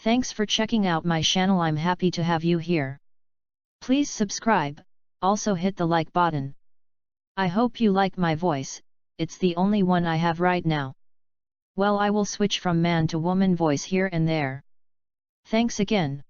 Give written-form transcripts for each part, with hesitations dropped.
Thanks for checking out my channel. I'm happy to have you here. Please subscribe, also hit the like button. I hope you like my voice, it's the only one I have right now. Well, I will switch from man to woman voice here and there. Thanks again.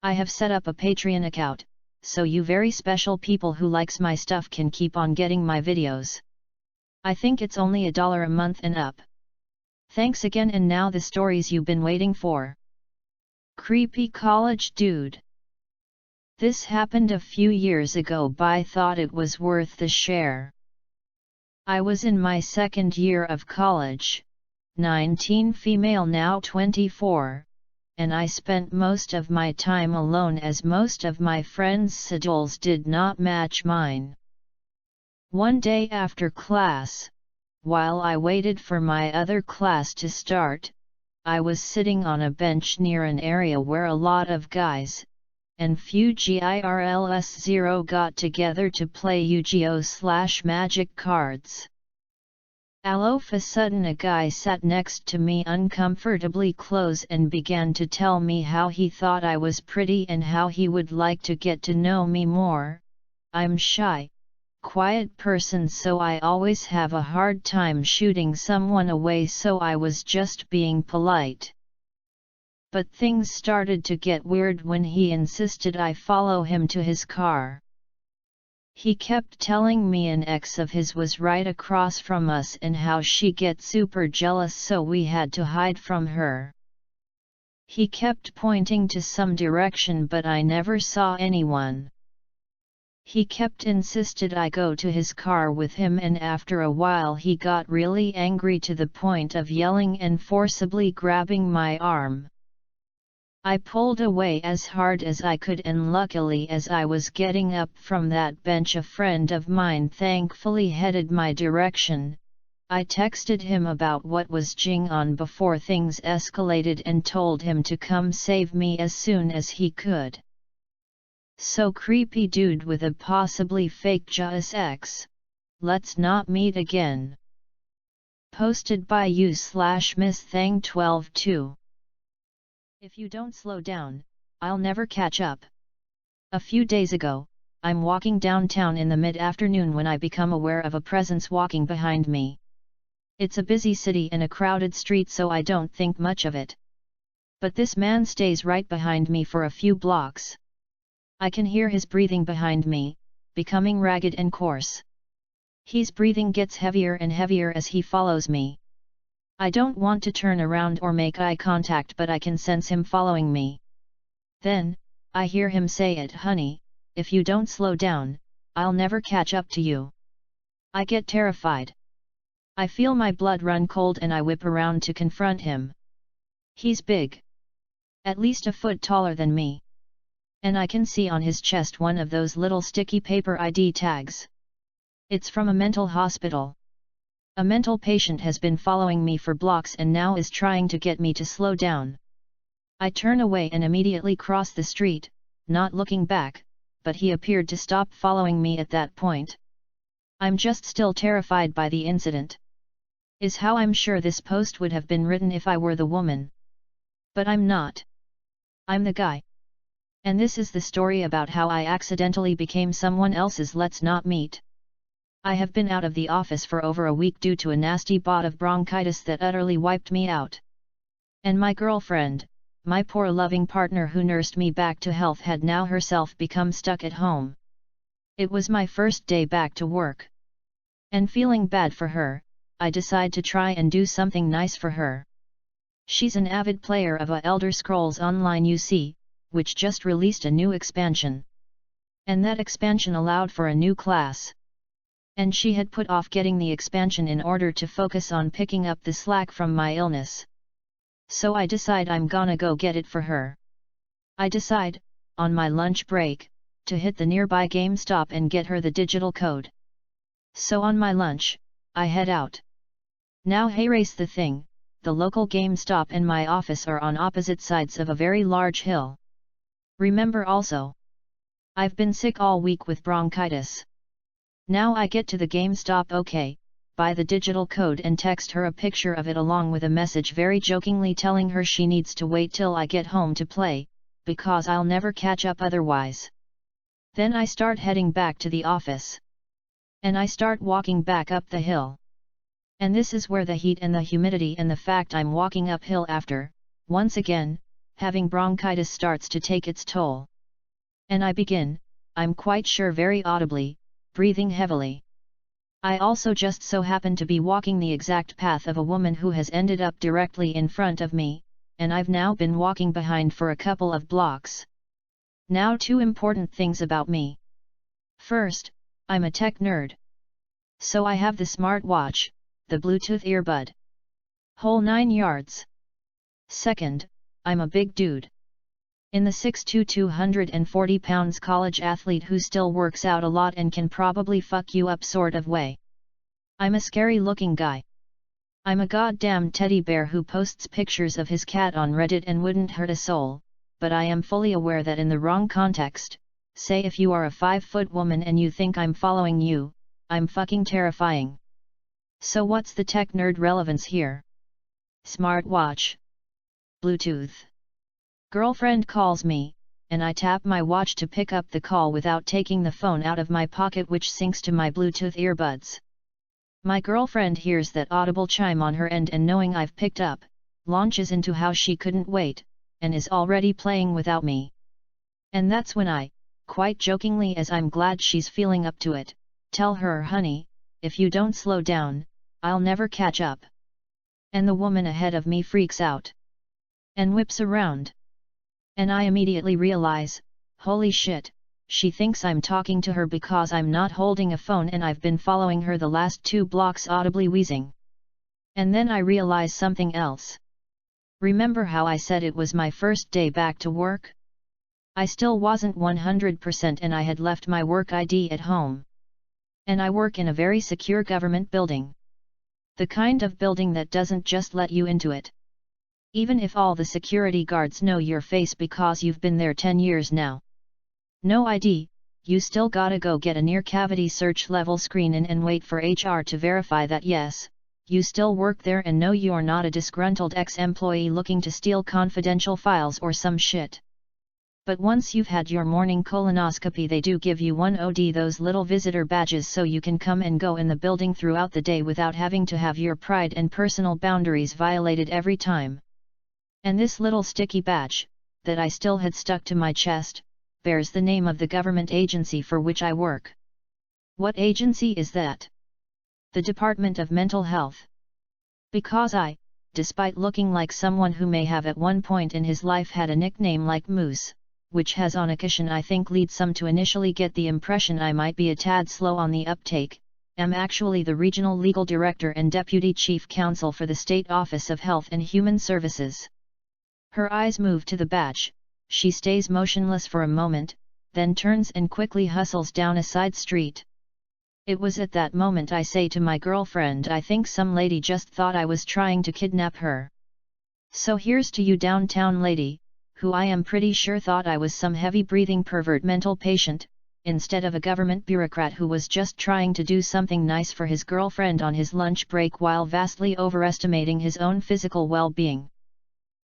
I have set up a Patreon account, so you very special people who likes my stuff can keep on getting my videos. I think it's only $1 a month and up. Thanks again, and now the stories you've been waiting for. Creepy college dude. This happened a few years ago, but I thought it was worth the share. I was in my second year of college, 19, female, now 24, and I spent most of my time alone as most of my friends' schedules did not match mine. One day after class, while I waited for my other class to start, I was sitting on a bench near an area where a lot of guys, and few girls zero got together to play Yu-Gi-Oh!/Magic cards. All of a sudden a guy sat next to me uncomfortably close and began to tell me how he thought I was pretty and how he would like to get to know me more. I'm shy, quiet person, so I always have a hard time shooting someone away, so I was just being polite. But things started to get weird when he insisted I follow him to his car. He kept telling me an ex of his was right across from us and how she gets super jealous, so we had to hide from her. He kept pointing to some direction, but I never saw anyone. He kept insisted I go to his car with him, and after a while he got really angry to the point of yelling and forcibly grabbing my arm. I pulled away as hard as I could, and luckily as I was getting up from that bench a friend of mine thankfully headed my direction. I texted him about what was going on before things escalated and told him to come save me as soon as he could. So creepy dude with a possibly fake jealous ex. Let's not meet again. Posted by you/Miss Thang 12-2. If you don't slow down, I'll never catch up. A few days ago, I'm walking downtown in the mid-afternoon when I become aware of a presence walking behind me. It's a busy city and a crowded street, so I don't think much of it. But this man stays right behind me for a few blocks. I can hear his breathing behind me, becoming ragged and coarse. His breathing gets heavier and heavier as he follows me. I don't want to turn around or make eye contact, but I can sense him following me. Then, I hear him say it, "Honey, if you don't slow down, I'll never catch up to you." I get terrified. I feel my blood run cold and I whip around to confront him. He's big. At least a foot taller than me. And I can see on his chest one of those little sticky paper ID tags. It's from a mental hospital. A mental patient has been following me for blocks and now is trying to get me to slow down. I turn away and immediately cross the street, not looking back, but he appeared to stop following me at that point. I'm just still terrified by the incident. Is how I'm sure this post would have been written if I were the woman. But I'm not. I'm the guy. And this is the story about how I accidentally became someone else's Let's Not Meet. I have been out of the office for over a week due to a nasty bout of bronchitis that utterly wiped me out. And my girlfriend, my poor loving partner who nursed me back to health, had now herself become stuck at home. It was my first day back to work. And feeling bad for her, I decide to try and do something nice for her. She's an avid player of Elder Scrolls Online UC, which just released a new expansion. And that expansion allowed for a new class. And she had put off getting the expansion in order to focus on picking up the slack from my illness. So I decide I'm gonna go get it for her. I decide, on my lunch break, to hit the nearby GameStop and get her the digital code. So on my lunch, I head out. Now here's the thing, the local GameStop and my office are on opposite sides of a very large hill. Remember also, I've been sick all week with bronchitis. Now I get to the GameStop, okay, buy the digital code and text her a picture of it along with a message very jokingly telling her she needs to wait till I get home to play, because I'll never catch up otherwise. Then I start heading back to the office. And I start walking back up the hill. And this is where the heat and the humidity and the fact I'm walking uphill after, once again, having bronchitis starts to take its toll. And I begin, I'm quite sure very audibly, breathing heavily. I also just so happen to be walking the exact path of a woman who has ended up directly in front of me, and I've now been walking behind for a couple of blocks. Now, two important things about me. First, I'm a tech nerd. So I have the smartwatch, the Bluetooth earbud. Whole 9 yards. Second, I'm a big dude. In the 6'2" 240 pounds college athlete who still works out a lot and can probably fuck you up sort of way. I'm a scary looking guy. I'm a goddamn teddy bear who posts pictures of his cat on Reddit and wouldn't hurt a soul, but I am fully aware that in the wrong context, say if you are a 5-foot woman and you think I'm following you, I'm fucking terrifying. So what's the tech nerd relevance here? Smartwatch. Bluetooth. Girlfriend calls me, and I tap my watch to pick up the call without taking the phone out of my pocket, which syncs to my Bluetooth earbuds. My girlfriend hears that audible chime on her end and knowing I've picked up, launches into how she couldn't wait, and is already playing without me. And that's when I, quite jokingly as I'm glad she's feeling up to it, tell her, honey, if you don't slow down, I'll never catch up. And the woman ahead of me freaks out. And whips around. And I immediately realize, holy shit, she thinks I'm talking to her because I'm not holding a phone and I've been following her the last 2 blocks audibly wheezing. And then I realize something else. Remember how I said it was my first day back to work? I still wasn't 100% and I had left my work ID at home. And I work in a very secure government building. The kind of building that doesn't just let you into it. Even if all the security guards know your face because you've been there 10 years now. No ID, you still gotta go get a near cavity search level screen in and wait for HR to verify that yes, you still work there and no, you're not a disgruntled ex-employee looking to steal confidential files or some shit. But once you've had your morning colonoscopy, they do give you one OD, those little visitor badges, so you can come and go in the building throughout the day without having to have your pride and personal boundaries violated every time. And this little sticky badge, that I still had stuck to my chest, bears the name of the government agency for which I work. What agency is that? The Department of Mental Health. Because I, despite looking like someone who may have at one point in his life had a nickname like Moose, which has on occasion I think lead some to initially get the impression I might be a tad slow on the uptake, am actually the Regional Legal Director and Deputy Chief Counsel for the State Office of Health and Human Services. Her eyes move to the badge, she stays motionless for a moment, then turns and quickly hustles down a side street. It was at that moment I say to my girlfriend, I think some lady just thought I was trying to kidnap her. So here's to you, downtown lady, who I am pretty sure thought I was some heavy-breathing pervert mental patient, instead of a government bureaucrat who was just trying to do something nice for his girlfriend on his lunch break while vastly overestimating his own physical well-being.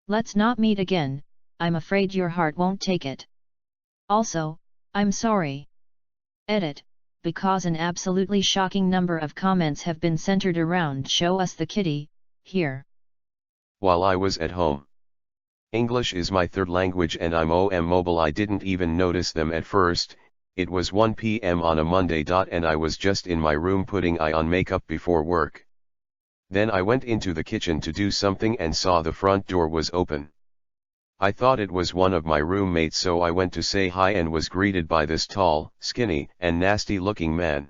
Let's not meet again, I'm afraid your heart won't take it. Also, I'm sorry. Edit, because an absolutely shocking number of comments have been centered around show us the kitty, here. While I was at home. English is my third language and I'm mobile. I didn't even notice them at first. It was 1 p.m. on a Monday. And I was just in my room putting on makeup before work. Then I went into the kitchen to do something and saw the front door was open. I thought it was one of my roommates, so I went to say hi and was greeted by this tall, skinny, and nasty-looking man.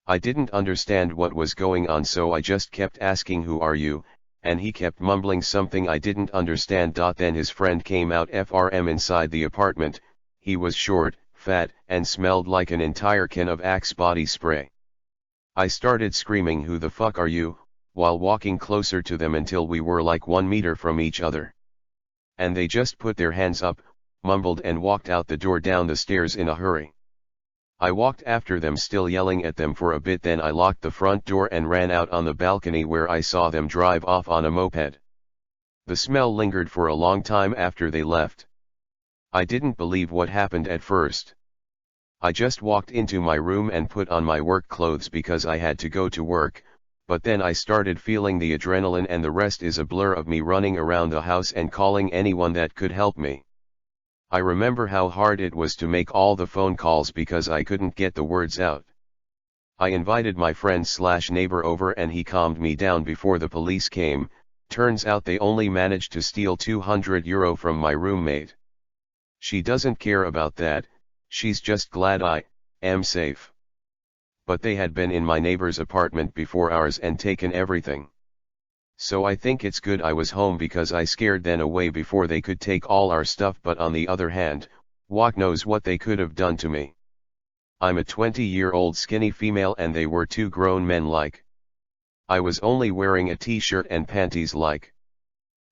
I didn't understand what was going on, so I just kept asking, "Who are you?" and he kept mumbling something I didn't understand. Then his friend came out from inside the apartment. He was short, fat, and smelled like an entire can of Axe body spray. I started screaming, "Who the fuck are you?" while walking closer to them until we were like 1 meter from each other. And they just put their hands up, mumbled and walked out the door down the stairs in a hurry. I walked after them still yelling at them for a bit, then I locked the front door and ran out on the balcony where I saw them drive off on a moped. The smell lingered for a long time after they left. I didn't believe what happened at first. I just walked into my room and put on my work clothes because I had to go to work, but then I started feeling the adrenaline and the rest is a blur of me running around the house and calling anyone that could help me. I remember how hard it was to make all the phone calls because I couldn't get the words out. I invited my friend/neighbor over and he calmed me down before the police came. Turns out they only managed to steal €200 from my roommate. She doesn't care about that, she's just glad I am safe. But they had been in my neighbor's apartment before ours and taken everything. So I think it's good I was home because I scared them away before they could take all our stuff, but on the other hand, what knows what they could have done to me. I'm a 20-year-old skinny female and they were two grown men like. I was only wearing a t-shirt and panties like.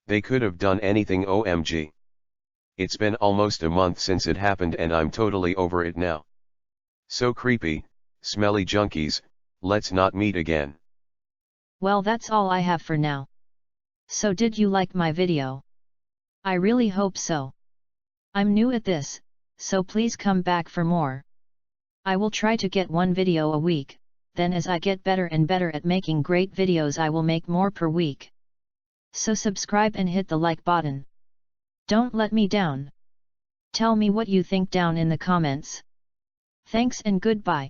They could have done anything, OMG. It's been almost a month since it happened and I'm totally over it now. So creepy, smelly junkies, let's not meet again. Well, that's all I have for now. So did you like my video? I really hope so. I'm new at this, so please come back for more. I will try to get one video a week, then as I get better and better at making great videos I will make more per week. So subscribe and hit the like button. Don't let me down. Tell me what you think down in the comments. Thanks and goodbye.